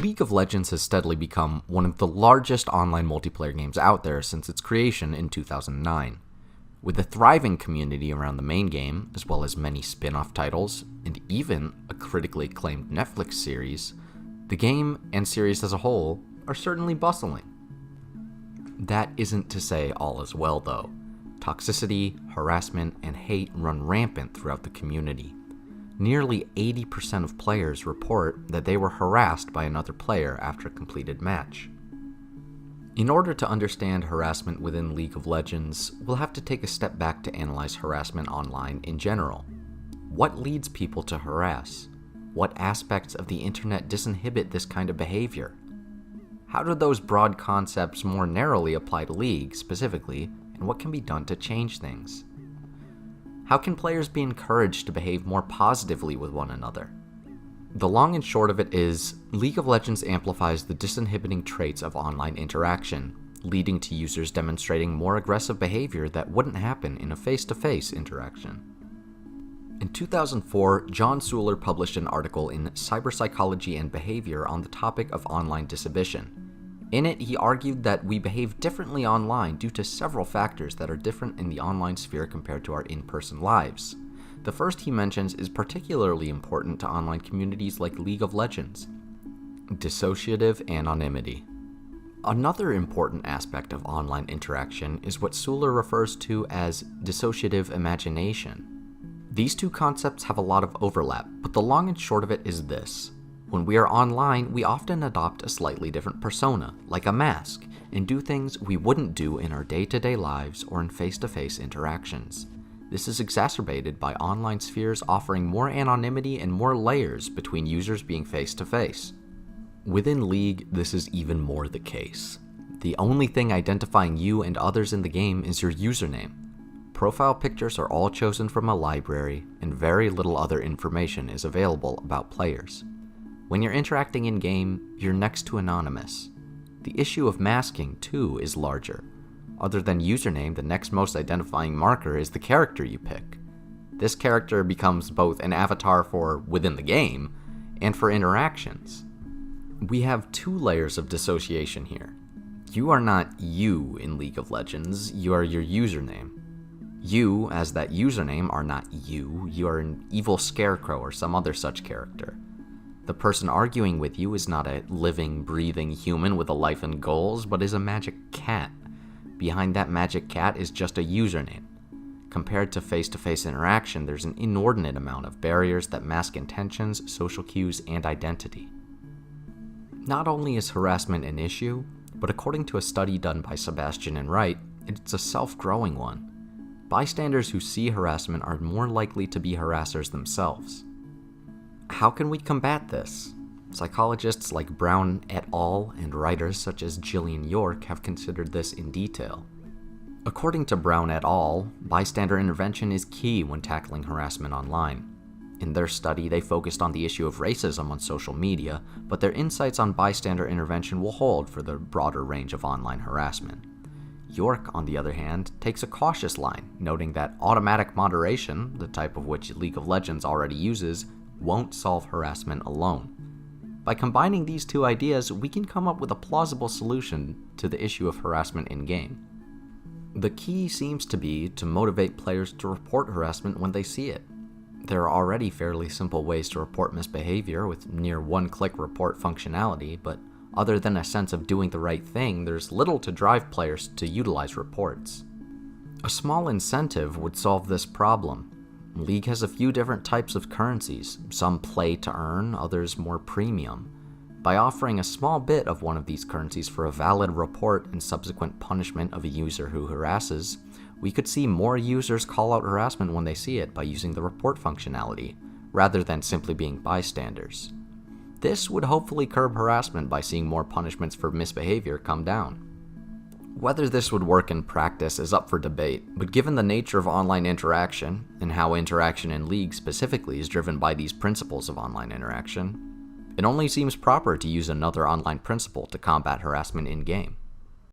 League of Legends has steadily become one of the largest online multiplayer games out there since its creation in 2009. With a thriving community around the main game, as well as many spin-off titles, and even a critically acclaimed Netflix series, the game and series as a whole are certainly bustling. That isn't to say all is well though. Toxicity, harassment, and hate run rampant throughout the community. Nearly 80% of players report that they were harassed by another player after a completed match. In order to understand harassment within League of Legends, we'll have to take a step back to analyze harassment online in general. What leads people to harass? What aspects of the internet disinhibit this kind of behavior? How do those broad concepts more narrowly apply to League specifically, and what can be done to change things? How can players be encouraged to behave more positively with one another? The long and short of it is, League of Legends amplifies the disinhibiting traits of online interaction, leading to users demonstrating more aggressive behavior that wouldn't happen in a face-to-face interaction. In 2004, John Suhler published an article in Cyberpsychology and Behavior on the topic of online dishibition. In it, he argued that we behave differently online due to several factors that are different in the online sphere compared to our in-person lives. The first he mentions is particularly important to online communities like League of Legends: dissociative anonymity. Another important aspect of online interaction is what Suhler refers to as dissociative imagination. These two concepts have a lot of overlap, but the long and short of it is this. When we are online, we often adopt a slightly different persona, like a mask, and do things we wouldn't do in our day-to-day lives or in face-to-face interactions. This is exacerbated by online spheres offering more anonymity and more layers between users being face-to-face. Within League, this is even more the case. The only thing identifying you and others in the game is your username. Profile pictures are all chosen from a library, and very little other information is available about players. When you're interacting in-game, you're next to anonymous. The issue of masking, too, is larger. Other than username, the next most identifying marker is the character you pick. This character becomes both an avatar for within the game, and for interactions. We have two layers of dissociation here. You are not you in League of Legends, you are your username. You, as that username, are not you, you are an evil scarecrow or some other such character. The person arguing with you is not a living, breathing human with a life and goals, but is a magic cat. Behind that magic cat is just a username. Compared to face-to-face interaction, there's an inordinate amount of barriers that mask intentions, social cues, and identity. Not only is harassment an issue, but according to a study done by Sebastian and Wright, it's a self-growing one. Bystanders who see harassment are more likely to be harassers themselves. How can we combat this? Psychologists like Brown et al. And writers such as Gillian York have considered this in detail. According to Brown et al., bystander intervention is key when tackling harassment online. In their study, they focused on the issue of racism on social media, but their insights on bystander intervention will hold for the broader range of online harassment. York, on the other hand, takes a cautious line, noting that automatic moderation, the type of which League of Legends already uses, won't solve harassment alone. By combining these two ideas, we can come up with a plausible solution to the issue of harassment in-game. The key seems to be to motivate players to report harassment when they see it. There are already fairly simple ways to report misbehavior with near one-click report functionality, but other than a sense of doing the right thing, there's little to drive players to utilize reports. A small incentive would solve this problem. League has a few different types of currencies, some play to earn, others more premium. By offering a small bit of one of these currencies for a valid report and subsequent punishment of a user who harasses, we could see more users call out harassment when they see it by using the report functionality, rather than simply being bystanders. This would hopefully curb harassment by seeing more punishments for misbehavior come down. Whether this would work in practice is up for debate, but given the nature of online interaction, and how interaction in League specifically is driven by these principles of online interaction, it only seems proper to use another online principle to combat harassment in-game.